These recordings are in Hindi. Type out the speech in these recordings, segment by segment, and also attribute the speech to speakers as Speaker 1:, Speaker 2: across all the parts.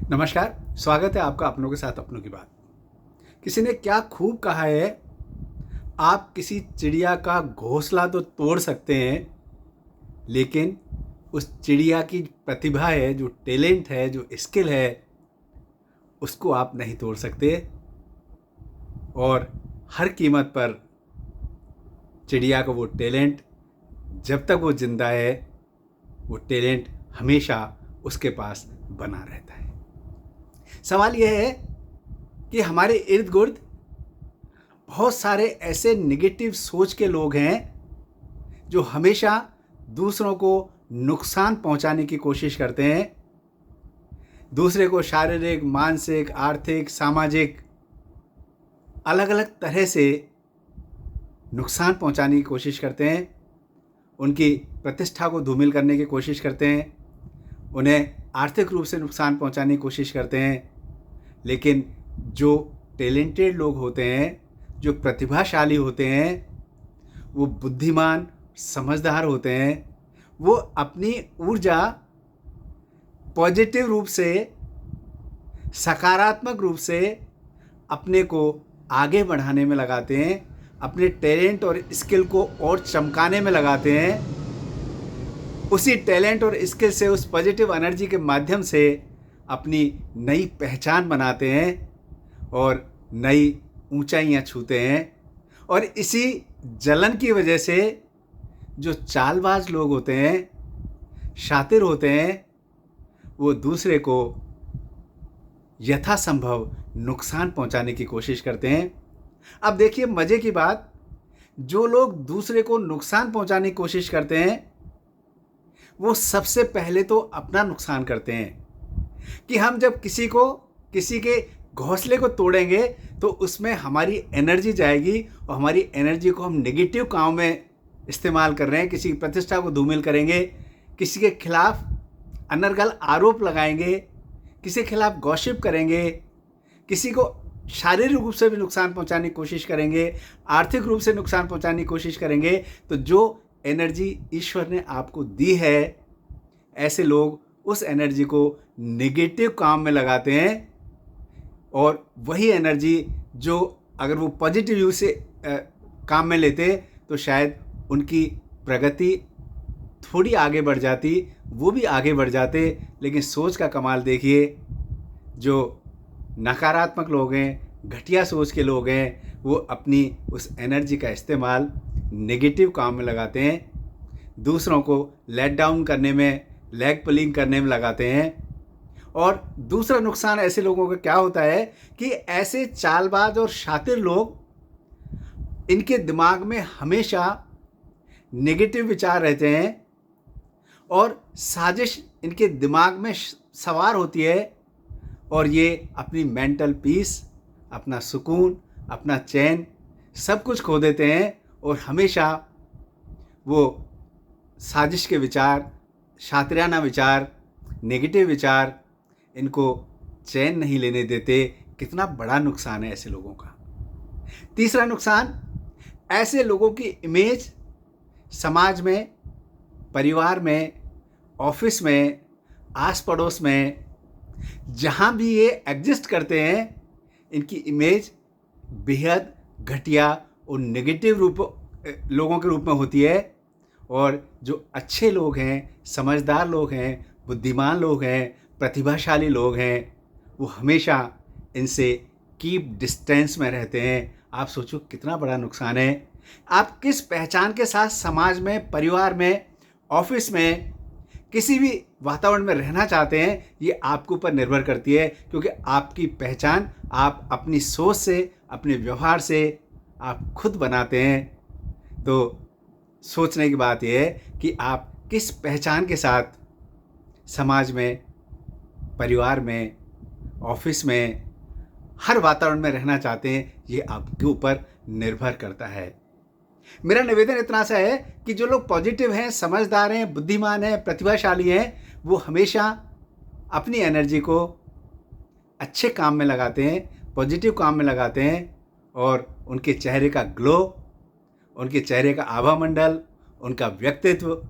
Speaker 1: नमस्कार, स्वागत है आपका अपनों के साथ अपनों की बात। किसी ने क्या खूब कहा है, आप किसी चिड़िया का घोंसला तो तोड़ सकते हैं, लेकिन उस चिड़िया की प्रतिभा है, जो टैलेंट है, जो स्किल है, उसको आप नहीं तोड़ सकते। और हर कीमत पर चिड़िया का वो टैलेंट, जब तक वो जिंदा है, वो टैलेंट हमेशा उसके पास बना रहता है। सवाल यह है कि हमारे इर्द गिर्द बहुत सारे ऐसे नेगेटिव सोच के लोग हैं जो हमेशा दूसरों को नुकसान पहुंचाने की कोशिश करते हैं। दूसरे को शारीरिक, मानसिक, आर्थिक, सामाजिक अलग अलग तरह से नुकसान पहुंचाने की कोशिश करते हैं। उनकी प्रतिष्ठा को धूमिल करने की कोशिश करते हैं। उन्हें आर्थिक रूप से नुकसान पहुंचाने की कोशिश करते हैं। लेकिन जो टैलेंटेड लोग होते हैं, जो प्रतिभाशाली होते हैं, वो बुद्धिमान, समझदार होते हैं, वो अपनी ऊर्जा पॉजिटिव रूप से, सकारात्मक रूप से अपने को आगे बढ़ाने में लगाते हैं, अपने टैलेंट और स्किल को और चमकाने में लगाते हैं। उसी टैलेंट और स्किल से, उस पॉजिटिव एनर्जी के माध्यम से अपनी नई पहचान बनाते हैं और नई ऊंचाइयां छूते हैं। और इसी जलन की वजह से जो चालबाज लोग होते हैं, शातिर होते हैं, वो दूसरे को यथासंभव नुकसान पहुंचाने की कोशिश करते हैं। अब देखिए मजे की बात, जो लोग दूसरे को नुकसान पहुंचाने की कोशिश करते हैं, वो सबसे पहले तो अपना नुकसान करते हैं। कि हम जब किसी के घोंसले को तोड़ेंगे तो उसमें हमारी एनर्जी जाएगी और हमारी एनर्जी को हम नेगेटिव काम में इस्तेमाल कर रहे हैं। किसी की प्रतिष्ठा को धूमिल करेंगे, किसी के खिलाफ अनर्गल आरोप लगाएंगे, किसी के खिलाफ गॉसिप करेंगे, किसी को शारीरिक रूप से भी नुकसान पहुंचाने की कोशिश करेंगे, आर्थिक रूप से नुकसान पहुंचाने की कोशिश करेंगे। तो जो एनर्जी ईश्वर ने आपको दी है, ऐसे लोग उस एनर्जी को नेगेटिव काम में लगाते हैं। और वही एनर्जी जो अगर वो पॉजिटिव यूज से काम में लेते तो शायद उनकी प्रगति थोड़ी आगे बढ़ जाती, वो भी आगे बढ़ जाते। लेकिन सोच का कमाल देखिए, जो नकारात्मक लोग हैं, घटिया सोच के लोग हैं, वो अपनी उस एनर्जी का इस्तेमाल नेगेटिव काम में लगाते हैं, दूसरों को लेट डाउन करने में, लेग पुलिंग करने में लगाते हैं। और दूसरा नुकसान ऐसे लोगों का क्या होता है कि ऐसे चालबाज और शातिर लोग, इनके दिमाग में हमेशा नेगेटिव विचार रहते हैं और साजिश इनके दिमाग में सवार होती है। और ये अपनी मेंटल पीस, अपना सुकून, अपना चैन सब कुछ खो देते हैं। और हमेशा वो साजिश के विचार, शातिराना विचार, नेगेटिव विचार इनको चैन नहीं लेने देते। कितना बड़ा नुकसान है ऐसे लोगों का। तीसरा नुकसान, ऐसे लोगों की इमेज समाज में, परिवार में, ऑफिस में, आस पड़ोस में, जहाँ भी ये एग्जिस्ट करते हैं, इनकी इमेज बेहद घटिया और नेगेटिव लोगों के रूप में होती है। और जो अच्छे लोग हैं, समझदार लोग हैं, बुद्धिमान लोग हैं, प्रतिभाशाली लोग हैं, वो हमेशा इनसे कीप डिस्टेंस में रहते हैं। आप सोचो कितना बड़ा नुकसान है। आप किस पहचान के साथ समाज में, परिवार में, ऑफिस में, किसी भी वातावरण में रहना चाहते हैं, ये आपके ऊपर निर्भर करती है। क्योंकि आपकी पहचान आप अपनी सोच से, अपने व्यवहार से आप खुद बनाते हैं। तो सोचने की बात यह है कि आप किस पहचान के साथ समाज में, परिवार में, ऑफिस में, हर वातावरण में रहना चाहते हैं, ये आपके ऊपर निर्भर करता है। मेरा निवेदन इतना सा है कि जो लोग पॉजिटिव हैं, समझदार हैं, बुद्धिमान हैं, प्रतिभाशाली हैं, वो हमेशा अपनी एनर्जी को अच्छे काम में लगाते हैं, पॉजिटिव काम में लगाते हैं। और उनके चेहरे का ग्लो, उनके चेहरे का आभा मंडल, उनका व्यक्तित्व,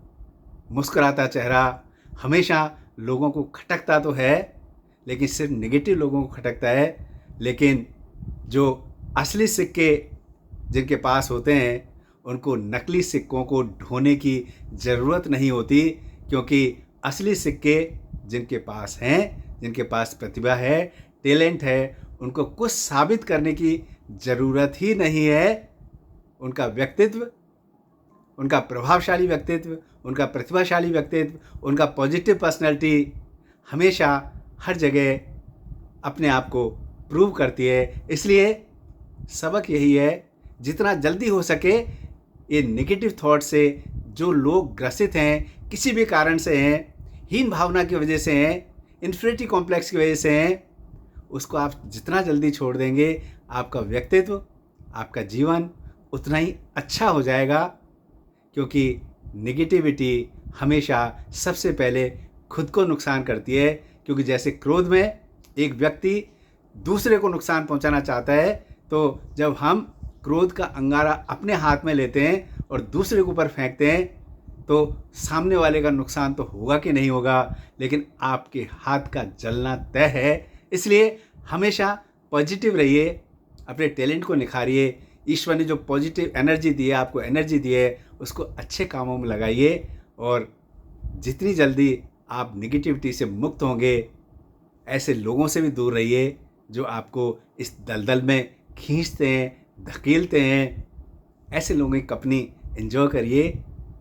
Speaker 1: मुस्कुराता चेहरा हमेशा लोगों को खटकता तो है, लेकिन सिर्फ नेगेटिव लोगों को खटकता है। लेकिन जो असली सिक्के जिनके पास होते हैं, उनको नकली सिक्कों को ढोने की ज़रूरत नहीं होती, क्योंकि असली सिक्के जिनके पास हैं, जिनके पास प्रतिभा है, टैलेंट है, उनको कुछ साबित करने की ज़रूरत ही नहीं है। उनका व्यक्तित्व, उनका प्रभावशाली व्यक्तित्व, उनका प्रतिभाशाली व्यक्तित्व, उनका पॉजिटिव पर्सनैलिटी हमेशा हर जगह अपने आप को प्रूव करती है। इसलिए सबक यही है, जितना जल्दी हो सके ये नेगेटिव थॉट से जो लोग ग्रसित हैं, किसी भी कारण से हैं, हीन भावना की वजह से हैं, इन्फिनिटी कॉम्प्लेक्स की वजह से हैं, उसको आप जितना जल्दी छोड़ देंगे, आपका व्यक्तित्व, आपका जीवन उतना ही अच्छा हो जाएगा। क्योंकि नेगेटिविटी हमेशा सबसे पहले खुद को नुकसान करती है। क्योंकि जैसे क्रोध में एक व्यक्ति दूसरे को नुकसान पहुंचाना चाहता है, तो जब हम क्रोध का अंगारा अपने हाथ में लेते हैं और दूसरे के ऊपर फेंकते हैं, तो सामने वाले का नुकसान तो होगा कि नहीं होगा, लेकिन आपके हाथ का जलना तय है। इसलिए हमेशा पॉजिटिव रहिए, अपने टैलेंट को निखारिए। ईश्वर ने जो पॉजिटिव एनर्जी दी है, आपको एनर्जी दी है, उसको अच्छे कामों में लगाइए। और जितनी जल्दी आप नेगेटिविटी से मुक्त होंगे, ऐसे लोगों से भी दूर रहिए जो आपको इस दलदल में खींचते हैं, धकेलते हैं। ऐसे लोगों की कंपनी एंजॉय करिए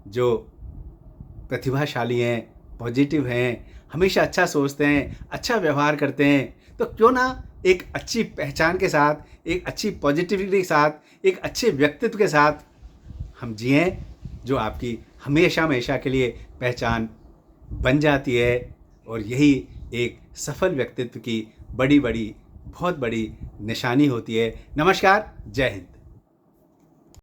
Speaker 1: जो प्रतिभाशाली हैं, पॉजिटिव हैं, हमेशा अच्छा सोचते हैं, अच्छा व्यवहार करते हैं। तो क्यों ना एक अच्छी पहचान के साथ, एक अच्छी पॉजिटिविटी के साथ, एक अच्छे व्यक्तित्व के साथ हम जिएं, जो आपकी हमेशा हमेशा के लिए पहचान बन जाती है। और यही एक सफल व्यक्तित्व की बहुत बड़ी निशानी होती है। नमस्कार, जय हिंद।